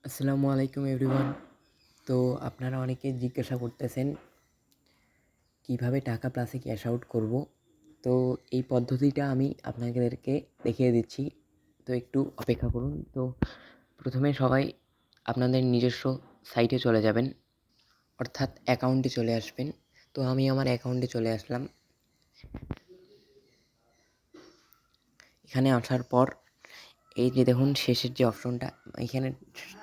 আসসালামু আলাইকুম এভরিওয়ান। তো আপনারা অনেকে জিজ্ঞাসা করতেছেন কিভাবে টাকা প্লাসে ক্যাশ আউট করব। তো এই পদ্ধতিটা আমি আপনাদেরকে দেখিয়ে দিচ্ছি। তো একটু অপেক্ষা করুন। তো প্রথমে সবাই আপনাদের নিজস্ব সাইটে চলে যাবেন, অর্থাৎ অ্যাকাউন্টে চলে আসবেন। তো আমি আমার অ্যাকাউন্টে চলে আসলাম। এখানে আসার পর এই যে দেখুন শেষের যে অপশনটা, এখানে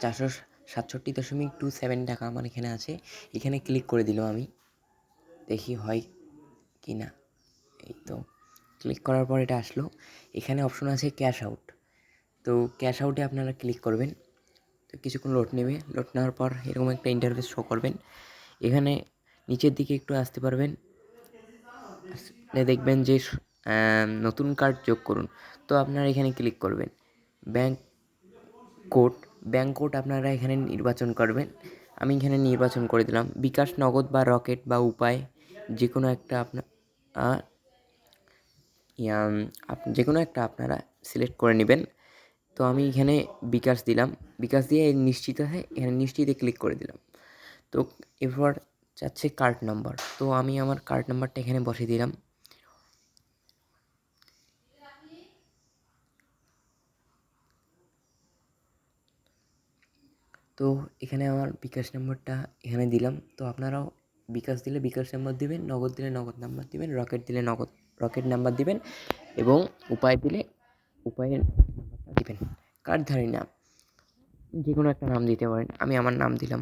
467.27 টাকা আমার এখানে আছে। এখানে ক্লিক করে দিলাম আমি, দেখি হয় কি না। এই তো ক্লিক করার পর এটা আসলো। এখানে অপশন আছে ক্যাশ আউট। তো ক্যাশ আউটে আপনারা ক্লিক করবেন। তো কিছুক্ষণ লোড নেবে। লোড নেওয়ার পর এরকম একটা ইন্টারফেস শো করবেন। এখানে নিচের দিকে একটু আসতে পারবেন, আসলে দেখবেন যে নতুন কার্ড যোগ করুন। তো আপনারা এখানে ক্লিক করবেন। ব্যাংক কোড ব্যাংক কোড আপনারা এখানে নির্বাচন করবেন। আমি এখানে নির্বাচন করে দিলাম বিকাশ, নগদ বা রকেট বা উপায়, যে কোনো একটা যে কোনো একটা আপনারা সিলেক্ট করে নেবেন। তো আমি এখানে বিকাশ দিলাম। বিকাশ দিয়ে নিশ্চিত হয়ে এখানে নিশ্চিতে ক্লিক করে দিলাম। তো এরপর চাচ্ছে কার্ড নাম্বার। তো আমি আমার কার্ড নাম্বারটা এখানে বসিয়ে দিলাম। তো এখানে আমার বিকাশ নাম্বারটা এখানে দিলাম। তো আপনারাও বিকাশ দিলে বিকাশ নাম্বার দিবেন, নগদ দিলে নগদ নাম্বার দিবেন, রকেট দিলে রকেট নাম্বার দিবেন এবং উপায় দিলে উপায়ের নাম্বারটা দিবেন। কার্ডধারীর নাম যে কোনো একটা নাম দিতে পারেন। আমি আমার নাম দিলাম।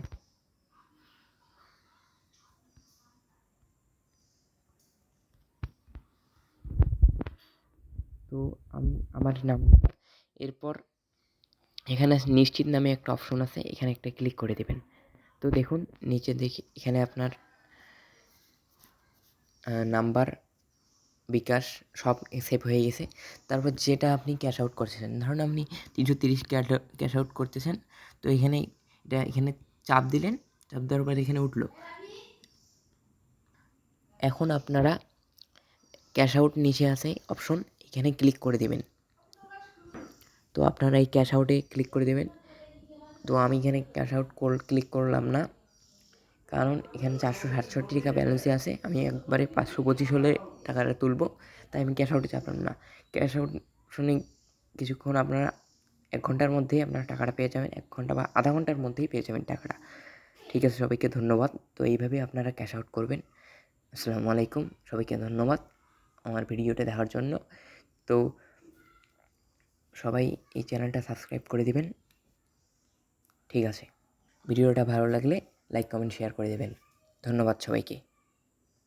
তো আমি আমার নাম, এরপর এখানে নিশ্চিত নামে একটা অপশন আছে, এখানে একটা ক্লিক করে দেবেন। তো দেখুন নিচে দেখি এখানে আপনার নাম্বার, বিকাশ সব সেভ হয়ে গেছে। তারপর যেটা আপনি ক্যাশ আউট করতেছেন, ধরুন আপনি 330 ক্যাশ আউট করতেছেন। তো এখানে চাপ দিলেন, চাপ দেওয়ার পর এখানে উঠলো। এখন আপনারা ক্যাশ আউট নিচে আছে অপশন, এখানে ক্লিক করে দেবেন। তো আপনারা এই ক্যাশ আউটে ক্লিক করে দেবেন। তো আমি এখানে ক্যাশ আউট ক্লিক করলাম না, কারণ এখানে 467 টাকা ব্যালেন্সে আছে। আমি একবারে 525 হলে টাকাটা তুলবো, তাই আমি ক্যাশ আউটে চাপলাম না। ক্যাশ আউট শুনে কিছুক্ষণ আপনারা 1 ঘন্টার মধ্যেই আপনারা টাকাটা পেয়ে যাবেন। 1 ঘন্টা বা আধা ঘন্টার মধ্যেই পেয়ে যাবেন টাকাটা। ঠিক আছে, সবাইকে ধন্যবাদ। তো এইভাবে আপনারা ক্যাশ আউট করবেন। আসসালামু আলাইকুম, সবাইকে ধন্যবাদ আমার ভিডিওটা দেখার জন্য। তো সবাই এই চ্যানেলটা সাবস্ক্রাইব করে দিবেন। ঠিক আছে, ভিডিওটা ভালো লাগলে লাইক, কমেন্ট, শেয়ার করে দেবেন। ধন্যবাদ সবাইকে।